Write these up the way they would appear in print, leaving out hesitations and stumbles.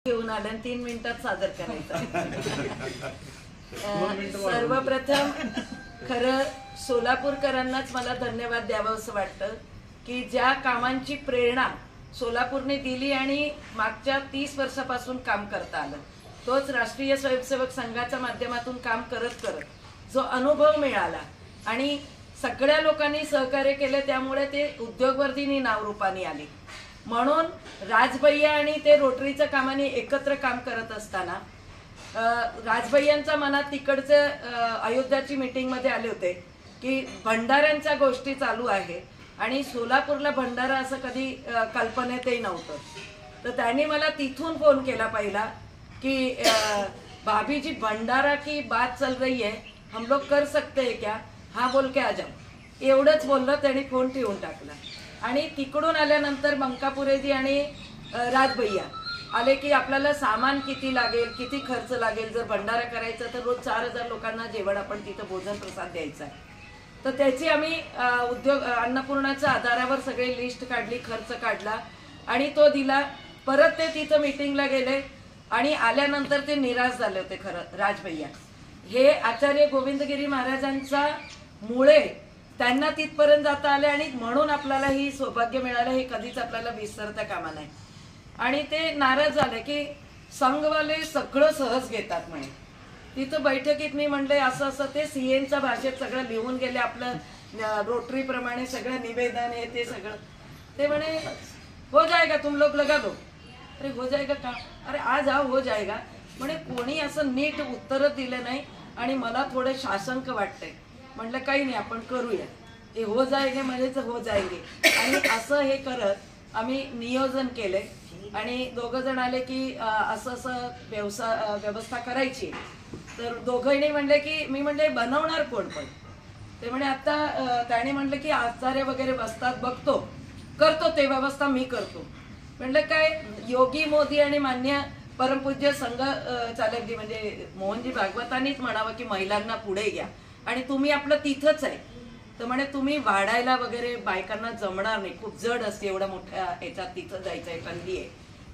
घेऊन आले 3 मिनिटात सादर करायचं। सर्वप्रथम खरं सोलापूरकरांनाच मला धन्यवाद द्यावं असं वाटतं की ज्या कामांची प्रेरणा सोलापूरने दिली आणि मागच्या 30 वर्षापासून काम करता आलं, तोच राष्ट्रीय स्वयंसेवक संघाच्या माध्यमातून काम करत करत जो अनुभव मिळाला आणि सगळ्या लोकांनी सहकार्य केले, त्यामुळे ते उद्योगवर्धिनी नावरूपाने आली। म्हणून राजभैया आणि ते रोटरीच्या कामाने एकत्र काम करत असताना राजभैयांच्या मनात तिकडचे अयोध्याची मीटिंग मध्ये आले होते की भंडाऱ्यांच्या गोष्टी चालू आहे आणि सोलापूरला भंडारा असं कधी कल्पनेतही नव्हतं। तर त्यांनी मला तिथून फोन केला पहिला कि भाभी जी भंडारा की बात चल रही है, हम लोग कर सकते हैं क्या, हाँ बोल के आ जाओ। एवढंच बोललं, त्यांनी फोन ठेवून टाकला। आणि तिकडून आल्यानंतर मंकापुरेजी आणि राजभैया आले की आपल्याला सामान किती लागेल, किती खर्च लागेल, जर भंडारा करायचा तर रोज 4000 लोकांना जेवण आपण तिथं भोजन प्रसाद द्यायचा आहे। तर त्याची आम्ही उद्योग अन्नपूर्णाच्या आधारावर सगळे लिस्ट काढली, खर्च काढला आणि तो दिला। परत ते तिथं मीटिंगला गेले आणि आल्यानंतर ते निराश झाले होते। खरं राजभैया हे आचार्य गोविंदगिरी महाराजांचा मुळे त्यांना तिथपर्यंत जाता आले आणि म्हणून आपल्याला ही सौभाग्य मिळालं, हे कधीच आपल्याला विसरता कामा नये। आणि ते नाराज झाले की संघवाले सगळं सहज घेतात म्हणे। तिथं बैठकीत मी म्हणले असं असं, ते सीएनच्या भाषेत सगळं लिहून गेले, आपलं रोटरी प्रमाणे सगळं निवेदन आहे ते सगळं। ते म्हणे हो जाएगा, तुम लोग लगा दो। अरे हो जाएगा का, अरे आज आओ हो जाएगा म्हणे। कोणी असं नीट उत्तर दिलं नाही आणि मला थोडे शासंक वाटते। म्हणलं काही नाही, आपण करूया, ते हो जाएगे म्हणजे हो जाएगे। आणि असं हे करत आम्ही नियोजन केले आणि दोघं जण आले की असं असं व्यवस्था करायची। तर दोघंही म्हणले की, मी म्हणले बनवणार कोण, पण ते म्हणे आता त्याने म्हणले की आचार्य वगैरे बसतात, बघतो करतो ते व्यवस्था मी करतो। म्हणलं काय, योगी मोदी आणि मान्य परमपूज्य संघ चालकजी म्हणजे मोहनजी भागवतांनीच म्हणावं की महिलांना पुढे घ्या आणि तुम्ही आपलं तिथंच आहे। तर म्हणे तुम्ही वाढायला वगैरे बायकांना जमणार नाही, खूप जड असते, एवढा मोठ्या याच्यात तिथं जायचंय, कंदी आहे।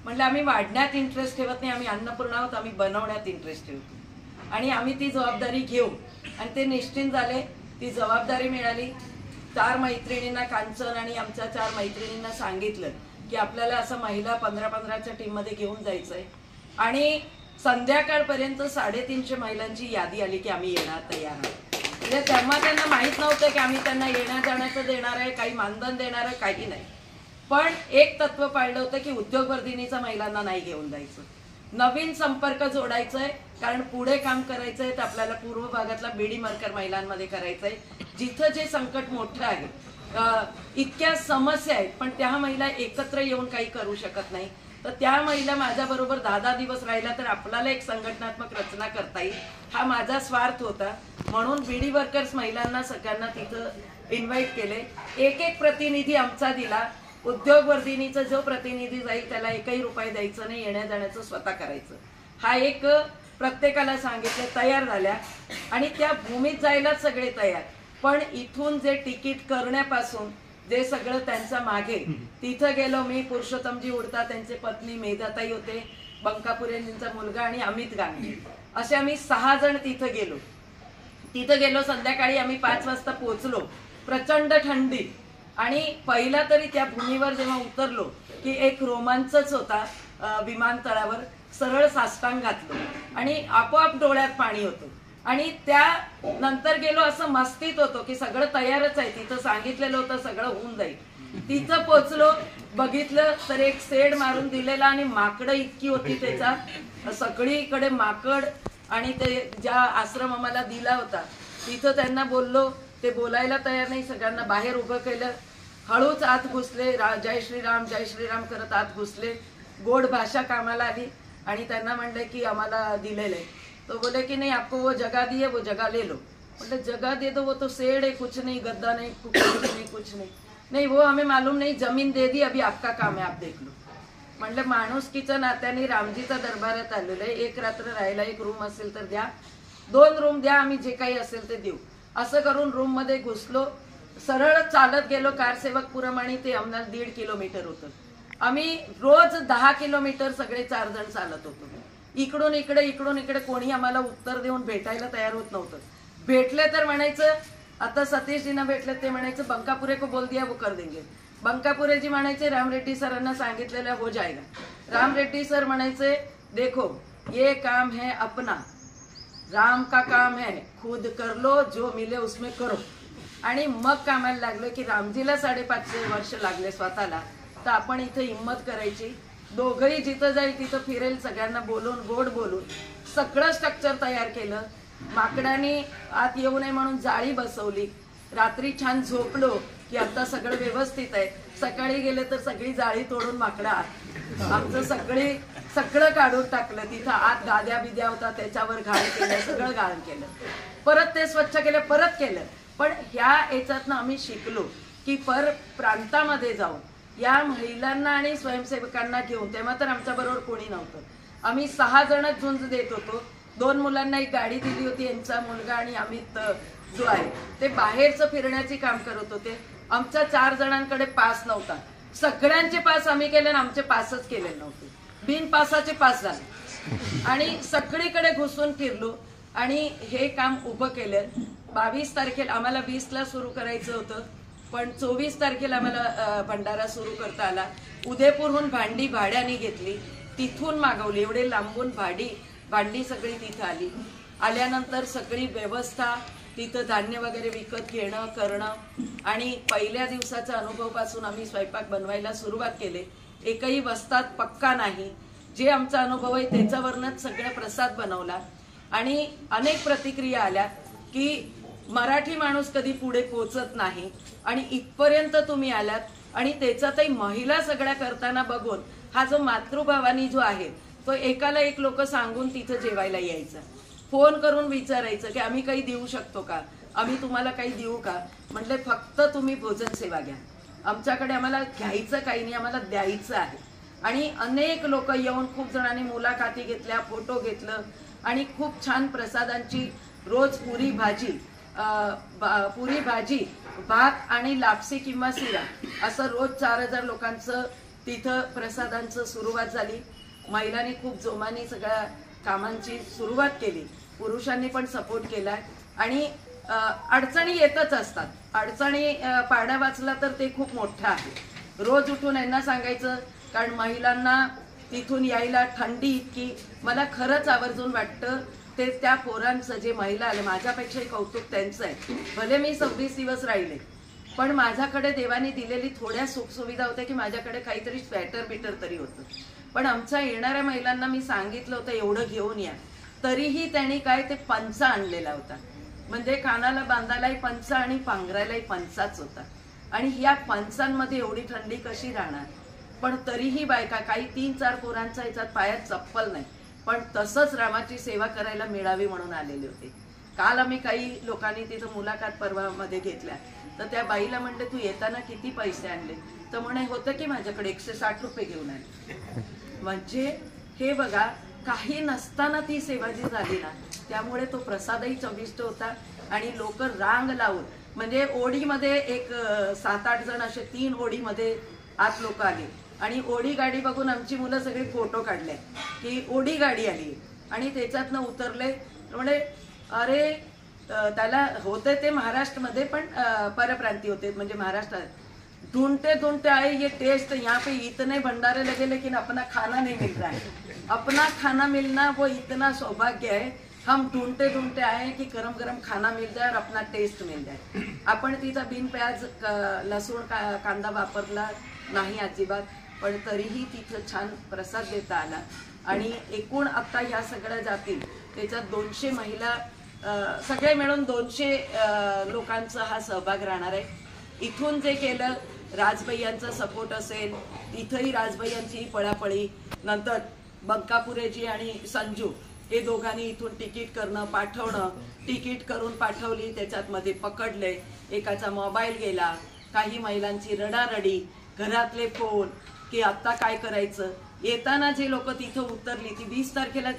म्हणलं आम्ही वाढण्यात इंटरेस्ट ठेवत नाही, आम्ही अन्नपूर्णा आहोत, आम्ही बनवण्यात इंटरेस्ट ठेवतो आणि आम्ही ती जबाबदारी घेऊ। आणि ते निश्चित झाले, ती जबाबदारी मिळाली। 4 मैत्रिणींना, कांचन आणि आमच्या 4 मैत्रिणींना सांगितलं की आपल्याला असं महिला 15-15च्या टीम मध्ये घेऊन जायचंय। आणि संध्याकाळपर्यंत 350 महिलांची यादी आली की आम्ही येणार, तयार आहोत। म्हणजे तेव्हा त्यांना माहित नव्हतं की आम्ही त्यांना येण्या जाण्याचं देणार आहे, काही मानधन देणार आहे, काही नाही। पण एक तत्व पाळलं होतं की उद्योगवर्धिनीच्या महिलांना नाही घेऊन जायचं, नवीन संपर्क जोडायचंय, कारण पुढे काम करायचंय तर आपल्याला पूर्व भागातला बीडी मरकर महिलांमध्ये करायचंय, जिथं जे संकट मोठं आहे, इतक्या समस्या आहेत पण त्या महिला एकत्र येऊन काही करू शकत नाही। तर त्या महिला माझ्या बरोबर 10-10 दिवस राहिला तर आपल्याला एक संघटनात्मक रचना करता येईल, हा माझा स्वार्थ होता। म्हणून बीडी वर्कर्स महिलांना सगळ्यांना तिथं इन्व्हाइट केले। एक प्रतिनिधी आमचा दिला। उद्योगवर्धिनीचा जो प्रतिनिधी जाईल त्याला 1ही रुपये द्यायचं नाही, येण्या जाण्याचं स्वतः करायचं, हा एक प्रत्येकाला सांगितलं। तयार झाल्या आणि त्या भूमीत जायला सगळे तयार, पण इथून जे तिकीट करण्यापासून जे सगळं त्यांच्या मागे, तिथं गेलो मी, पुरुषोत्तमजी उडता, त्यांचे पत्नी मेधाताई होते, बंकापुरेंचा मुलगा आणि अमित गांधी, असे आम्ही 6 जण तिथं गेलो। तिथं गेलो संध्याकाळी आम्ही 5 वाजता पोहोचलो, प्रचंड थंडी। आणि पहिला तरी त्या भूमीवर जेव्हा उतरलो की एक रोमांचच होता। विमानतळावर सरळ साष्टांग घातलो आणि आपोआप डोळ्यात पाणी होतं। आणि त्या नंतर गेलो असं मस्तीत होतो की सगळं तयारच आहे, तिथं सांगितलेलं होतं सगळं होऊन जाईल। तिथं पोचलो, बघितलं तर एक शेड मारून दिलेला आणि माकडं इतकी होती त्याच्यात, सगळीकडे माकड। आणि ते ज्या आश्रम आम्हाला दिला होता तिथं त्यांना बोललो, ते बोलायला तयार नाही, सगळ्यांना बाहेर उभं केलं, हळूच आत घुसले, जय श्रीराम करत आत घुसले। गोड भाषा कामाला आली आणि त्यांना म्हणले की आम्हाला दिलेलं आहे। तो बोले कि नहीं, आपको वो जगह दी है, वो जगह ले लो। बोले जगह दे दो, वो तो शेड है, कुछ नहीं, गद्दा नहीं, कुछ नहीं, नहीं वो हमें मालूम नहीं, जमीन दे दी, अभी आपका काम है, आप देख लो। म्हणलं माणुसकीच्या नात्याने रामजीचा दरबारात आलेलं आहे, 1 रात्र राहायला 1 रूम असेल तर द्या, 2 रूम द्या, आम्ही जे काही असेल ते देऊ। असं करून रूम मध्ये घुसलो, सरळ चालत गेलो कारसेवकपुरम आणि ते आम्हाला 1.5 किलोमीटर होतं। आम्ही रोज 10 किलोमीटर सगळे 4 जण चालत होतो. इकडून इकडे कोणी आम्हाला उत्तर देऊन भेटायला तयार होत नव्हतं. भेटले तर म्हणायचं, आता सतीशजींना भेटले ते म्हणायचं बंकापुरे को बोल दिया वो कर देंगे. बंकापुरेजी म्हणायचे राम रेड्डी सरांना सांगितलेलं हो जाएगा. राम रेड्डी सर म्हणायचे देखो ये काम है अपना, राम का काम है, खुद कर लो, जो मिले उसमें करो. आणि मग कामाला लागलो की रामजीला 550 वर्ष लागले स्वतःला, तर आपण इथे हिंमत करायची. दोघंही जिथं जाईल तिथं फिरेल, सगळ्यांना बोलून गोड बोलून सगळं स्ट्रक्चर तयार केलं. माकडांनी आत येऊ नये म्हणून जाळी बसवली. रात्री छान झोपलो की आता सगळं व्यवस्थित आहे. सकाळी गेले तर सगळी जाळी तोडून माकडं आत, आमचं सगळं काढून टाकलं. तिथं आत गाद्या बिद्या होता त्याच्यावर घाण केलं, सगळं घाण केलं. परत ते स्वच्छ केलं, परत केलं. पण ह्या याच्यातनं आम्ही शिकलो की प्रांतामध्ये जाऊन या महिलांना आणि स्वयंसेवकांना घेऊन, तेव्हा तर आमच्या बरोबर कोणी नव्हतं, आम्ही 6 जणच झुंज देत होतो. 2 मुलांना एक गाडी दिली होती, यांचा मुलगा आणि अमित जो आहे ते बाहेरचं फिरण्याचे काम करत होते. आमच्या 4 जणांकडे पास नव्हता. सगळ्यांचे पास आम्ही केले आणि आमचे पासच केले नव्हते. बिन पासाचे पास झाले आणि सगळीकडे घुसून फिरलो आणि हे काम उभं केलं. 22 तारखेला आम्हाला 20ला सुरू करायचं होतं, पण 24 तारखेला आम्हाला भंडारा सुरू करता आला. उदयपूरहून भांडी भाड्याने घेतली, तिथून मागवली. एवढे लांबून भांडी सगळी तिथं आली. आल्यानंतर सगळी व्यवस्था, तिथं धान्य वगैरे विकत घेणं करणं. आणि पहिल्या दिवसाच्या अनुभवापासून आम्ही स्वयंपाक बनवायला सुरुवात केली. एकही वस्तात पक्का नाही. जे आमचा अनुभव आहे त्याच्यावरनच सगळा प्रसाद बनवला. आणि अनेक प्रतिक्रिया आल्या की मराठी माणूस कधी पुढे पोचत नाही आणि इथपर्यंत तुम्ही आलात. आणि त्याच्यातही महिला सगळ्या करताना बघून हा जो मातृभावानी जो आहे तो एकाला एक लोक सांगून तिथं जेवायला यायचं, फोन करून विचारायचं की आम्ही काही देऊ शकतो का, आम्ही तुम्हाला काही देऊ का. म्हटले फक्त तुम्ही भोजन सेवा घ्या, आमच्याकडे आम्हाला घ्यायचं काही नाही, आम्हाला द्यायचं आहे. आणि अनेक लोक येऊन खूप जणांनी मुलाखती घेतल्या, फोटो घेतलं आणि खूप छान प्रसादांची रोज पुरी भाजी भात आणि लापसी किंवा शिरा असं रोज 4000 लोकांचं तिथं प्रसादांचं सुरुवात झाली. महिलांनी खूप जोमाने सगळ्या कामांची सुरुवात केली, पुरुषांनी पण सपोर्ट केलाय. आणि अडचणी येतच असतात. अडचणी पाडा वाचला तर ते खूप मोठं आहे. रोज उठून यांना सांगायचं, कारण महिलांना तिथून यायला थंडी इतकी. मला खरंच आवर्जून वाटतं ते त्या पोरांचं जे महिला आले, माझ्यापेक्षाही कौतुक त्यांचं आहे. भले मी 26 दिवस राहिले, पण माझ्याकडे देवाने दिलेली थोड्या सुखसुविधा होत्या की माझ्याकडे काहीतरी स्वेटर बिटर तरी होतं. पण आमच्या येणाऱ्या महिलांना मी सांगितलं होतं एवढं घेऊन या, तरीही त्यांनी काय ते पंचा आणलेला होता. म्हणजे कानाला बांधायलाही पंचा आणि पांघरायलाही पंचाच होता. आणि ह्या पंचांमध्ये एवढी थंडी कशी राहणार. पण तरीही बायका, काही 3-4 पोरांच्या याच्यात पायात चप्पल नाही, पण तसंच रामाची सेवा करायला मिळावी म्हणून आलेले होते. काल आम्ही काही लोकांनी तिथं मुलाखत पर्वामध्ये घेतल्या, तर त्या बाईला म्हणले तू येताना किती पैसे आणले, तर म्हणे होतं की माझ्याकडे 160 रुपये घेऊन आले. म्हणजे हे बघा, काही नसताना ती सेवा जी झाली ना, त्यामुळे तो प्रसादही चविष्ट होता. आणि लोक रांग लावून, म्हणजे ओढीमध्ये एक 7-8 जण असे 3 ओढीमध्ये आत लोक आले. आणि ओढी गाडी बघून आमची मुलं सगळी फोटो काढले की ओढी गाडी आली. आणि त्याच्यातनं उतरले. म्हणजे अरे त्याला होते ते महाराष्ट्रामध्ये, पण परप्रांती होते, म्हणजे महाराष्ट्रात. ढूंढते आए ये टेस्ट, यहाँ पे इतने भंडारे लगे लेकिन अपना खाना नहीं मिल रहा है. अपना खाना मिलना वो इतना सौभाग्य है. हम ढूंढते आए कि गरम गरम खाना मिल जाए और अपना टेस्ट मिल जाए. आपण तिथं बिन प्याज लसूण कांदा वापरला नाही अजिबात, पण तरीही तिथं छान प्रसाद देता आला. आणि एकूण आता ह्या सगळ्या जातील त्याच्यात 200 महिला, सगळे मिळून 200 लोकांचा हा सहभाग राहणार आहे. इथून जे केलं, राजभैयांचा सपोर्ट असेल, तिथंही राजभैयांची पळापळी. नंतर बंकापुरेजी आणि संजू हे दोघांनी इथून तिकीट करणं पाठवणं, तिकीट करून पाठवली, त्याच्यात मध्ये पकडले, एकाचा मोबाईल गेला, काही महिलांची रडारडी, घरातले फोन की आता काय करायचं. येताना जे लोक तिथं उतरली, ती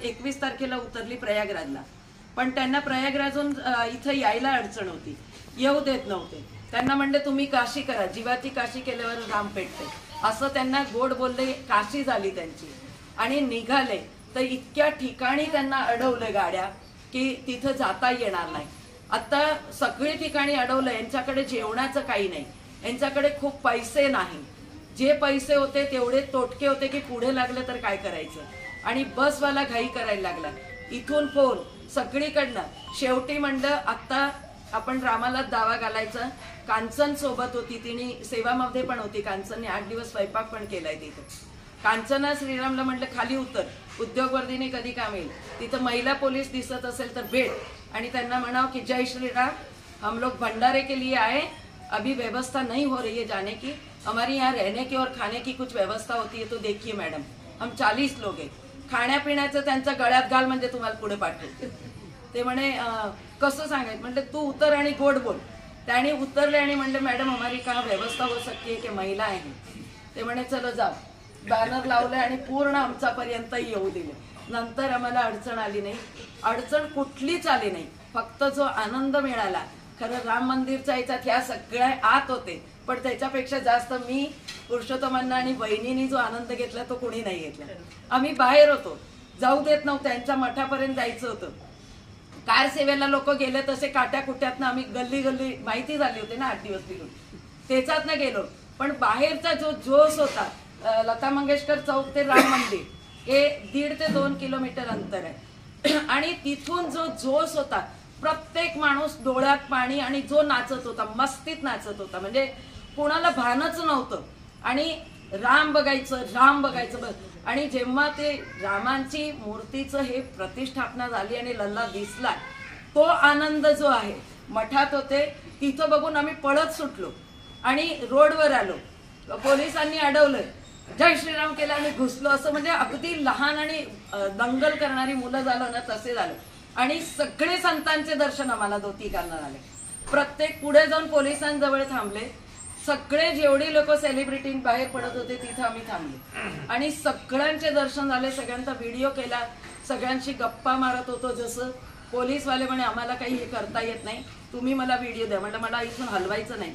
21 तारखेला उतरली प्रयागराजला, पण त्यांना प्रयागराजून इथं यायला अडचण होती, येऊ देत नव्हते. त्यांना म्हणले तुम्ही काशी करा, जीवाची काशी केल्यावर राम पेटते. असं त्यांना गोड बोलले, काशी झाली त्यांची आणि निघाले. तर इतक्या ठिकाणी त्यांना अडवलं गाड्या की तिथं जाता येणार नाही. आता सगळी ठिकाणी अडवलं. यांच्याकडे जेवणाचं काही नाही, यांच्याकडे खूप पैसे नाही. जे पैसे होते तेवढे तोटके होते की पुढे लागले तर काय करायचं. आणि बसवाला घाई करायला लागला, इथून फोन सगळीकडनं. शेवटी म्हणलं आत्ता आपण रामाला दावा घालायचा. कांचन सोबत होती, तिने सेवामध्ये पण होती. कांचनने 8 दिवस स्वयंपाक पण केलाय तिथे. कांचना श्रीरामला म्हटलं खाली उतर, उद्योगवर्धीने कधी काम येईल. तिथं महिला पोलीस दिसत असेल तर भेट आणि त्यांना म्हणाव की जय श्रीराम, हम लोग भंडारे के लिए आए, अभी व्यवस्था नहीं हो रही है जाने की, हमारी यहाँ रहने की और खाने की कुछ व्यवस्था होती है तो देखिए मैडम, हम 40 लोग हैं. खाण्यापिण्याचं त्यांच्या गळ्यात घाल म्हणजे तुम्हाला पुढे पाठवू. ते म्हणे कसं सांगायचं. म्हटलं तू उतर आणि गोड बोल. त्याने उतरले आणि म्हणले मॅडम हमारी कहाँ व्यवस्था हो सकती है की महिला आहे. ते म्हणे चलो जाओ. बॅनर लावले आणि पूर्ण आमच्यापर्यंत येऊ दिले. नंतर आम्हाला अडचण आली नाही, अडचण कुठलीच आली नाही. फक्त जो आनंद मिळाला, खरं राम मंदिरच्या याच्यात ह्या सगळ्या आत होते, पण त्याच्यापेक्षा जास्त मी पुरुषोत्तमांना आणि बहिणींनी जो आनंद घेतला तो कोणी नाही घेतला. आम्ही बाहेर होतो, जाऊ देत नव्हतं, त्यांच्या मठापर्यंत जायचं होतं. कार सेवेला लोक गेले तसे काट्या कुट्यातनं आम्ही गल्ली गल्ली, माहिती झाली होती ना 8 दिवस फिरून, त्याच्यातनं गेलो. पण बाहेरचा जो जोश होता, लता मंगेशकर चौक ते राम मंदिर हे 1.5 ते 2 किलोमीटर अंतर आहे. आणि तिथून जो जोश होता, प्रत्येक माणूस डोळ्यात पाणी, आणि जो नाचत होता, मस्तीत नाचत होता, म्हणजे कोणाला भानच नव्हतं. आणि राम बघायचं, राम बघायचं बस. आणि जेव्हा ते रामांची मूर्तीचं हे प्रतिष्ठापना झाली आणि लल्ला दिसला, तो आनंद जो आहे. मठात होते तिथं बघून आम्ही पळत सुटलो आणि रोडवर आलो. पोलिसांनी अडवलं, जय श्रीराम केलं आणि घुसलो. असं म्हणजे अगदी लहान आणि दंगल करणारी मुलं झालं ना तसे झालं. आणि सगळे संतांचे दर्शन आम्हाला धोती घालून आले. प्रत्येक पुढे जाऊन पोलिसांजवळ थांबले. सगळे जेवढी लोक सेलिब्रिटी बाहेर पडत होते तिथं आम्ही थांबले आणि सगळ्यांचे दर्शन झाले. सगळ्यांचा व्हिडिओ केला, सगळ्यांशी गप्पा मारत होतो. जसं पोलीसवाले म्हणे आम्हाला काही हे करता येत नाही, तुम्ही मला व्हिडिओ द्या. म्हटलं मला इथून हलवायचं नाही.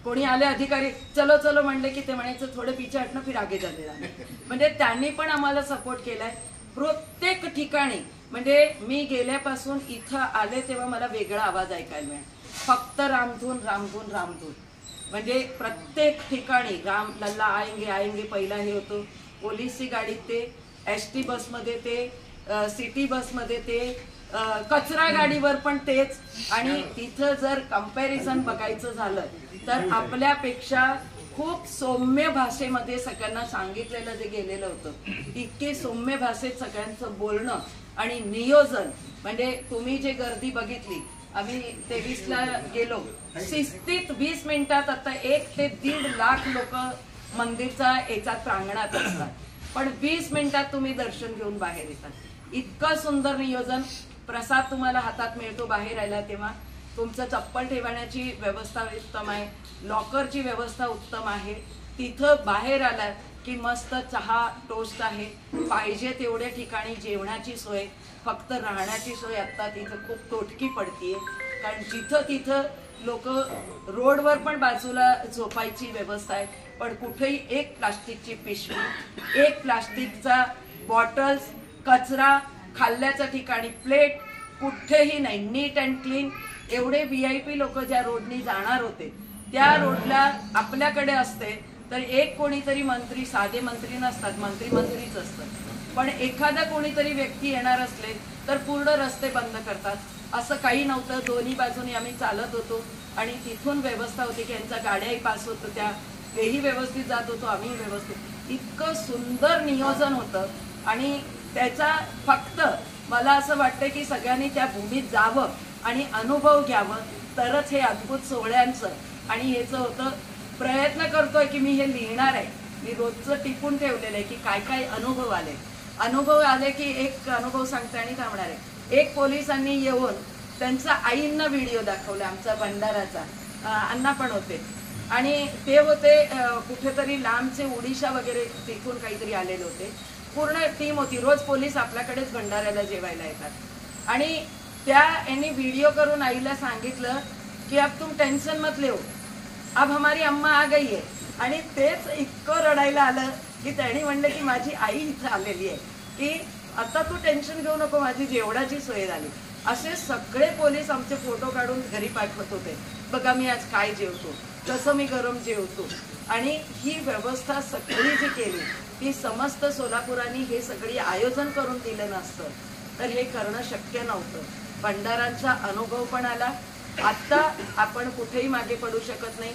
कोणी आले अधिकारी, चलो चलो म्हणले की ते म्हणायचं थोडे पीछे हटणं फिर आगे चलते जाणे. म्हणजे त्यांनी पण आम्हाला सपोर्ट केलाय प्रत्येक ठिकाणी. म्हणजे मी गेल्यापासून इथं आले तेव्हा मला वेगळा आवाज ऐकायला मिळाला, फक्त रामधून रामधून रामधून. म्हणजे प्रत्येक ठिकाणी राम लल्ला आएंगे आएंगे पहिला हे होतं. पोलीसची गाडीत ते, एसटी बसमध्ये ते, सिटी बसमध्ये ते, कचरा गाडीवर पण तेच. आणि तिथं जर कंपॅरिझन बघायचं झालं तर आपल्यापेक्षा खूप सौम्य भाषेमध्ये सगळ्यांना सांगितलेलं जे गेलेलं होतं, इतके सौम्य भाषेत सगळ्यांचं बोलणं आणि नियोजन. म्हणजे तुम्ही जे गर्दी बघितली, आम्ही 23ला गेलो, शिस्तीत 20 मिनिटात आता 1 ते 1.5 लाख लोक मंदिरच्या याच्यात प्रांगणात असतात, पण 20 मिनिटात तुम्ही दर्शन घेऊन बाहेर येतात. इतकं सुंदर नियोजन. प्रसाद तुम्हाला हातात मिळतो बाहेर आला तेव्हा. तुमचं चप्पल ठेवण्याची व्यवस्था उत्तम आहे, लॉकरची व्यवस्था उत्तम आहे. तिथं बाहेर आला की मस्त चहा टोस्ट आहे, पाहिजे तेवढ्या ठिकाणी जेवणाची सोय. फक्त राहण्याची सोय आता तिथं खूप तोटकी पडतीये, कारण जिथं तिथं लोक रोडवर पण बाजूला झोपायची व्यवस्था आहे, पण कुठेही एक प्लास्टिकची पिशवी, एक प्लास्टिकचा बॉटल्स, कचरा, खाल्ल्याच्या ठिकाणी प्लेट कुठेही नाही. नीट अँड क्लीन. एवढे VIP लोक ज्या रोडनी जाणार होते त्या रोडला आपल्याकडे असते तर एक कोणीतरी मंत्री, साधे मंत्री नसतात, मंत्रीच असतात, पण एखादा कोणीतरी व्यक्ती येणार असले तर पूर्ण रस्ते बंद करतात. असं काही नव्हतं. दोन्ही बाजूनी आम्ही चालत होतो आणि तिथून व्यवस्था होती की यांच्या गाड्याही पास होत होत्या, तेही व्यवस्थित जात होतो, आम्ही व्यवस्थित. इतकं सुंदर नियोजन होतं. आणि त्याचा फक्त मला असं वाटतं की सगळ्यांनी त्या भूमीत जावं आणि अनुभव घ्यावं, तरच हे अद्भुत सोहळ्यांचं. आणि ह्याचं होतं, प्रयत्न करतोय की मी हे लिहिणार आहे. मी रोजचं टिपून ठेवलेलं आहे की काय काय अनुभव आले की एक अनुभव सांगते आणि थांबणार आहे. एक पोलिसांनी येऊन त्यांचा आईंना व्हिडिओ दाखवला आमचा भंडाराचा. अण्णा पण होते आणि ते होते कुठेतरी लांबचे, ओडिशा वगैरे तिथून काहीतरी आलेले होते. पूर्ण टीम होती. रोज पोलीस आपल्याकडेच भंडाऱ्याला जेवायला येतात. आणि त्या यांनी व्हिडिओ करून आईला सांगितलं की अब तुम टेंशन मत लो, अब हमारी अम्मा आ गई है, आणि तेच इतकं रडायला आलं की त्यांनी म्हणलं की माझी आई इथं आलेली आहे, की आता तू टेन्शन घेऊ नको, माझी जेवणाची सोय झाली. असे सगळे पोलीस आमचे फोटो काढून घरी पाठवत होते. बघा मी आज काय जेवतो, कसं मी गरम जेवतो. आणि ही व्यवस्था सगळी जी केली ती समस्त सोलापुरांनी हे सगळी आयोजन करून दिलं नसतं तर हे करणं शक्य नव्हतं. भंडारांचा अनुभव पण आला. आता आपण कुठेही मागे पडू शकत नाही.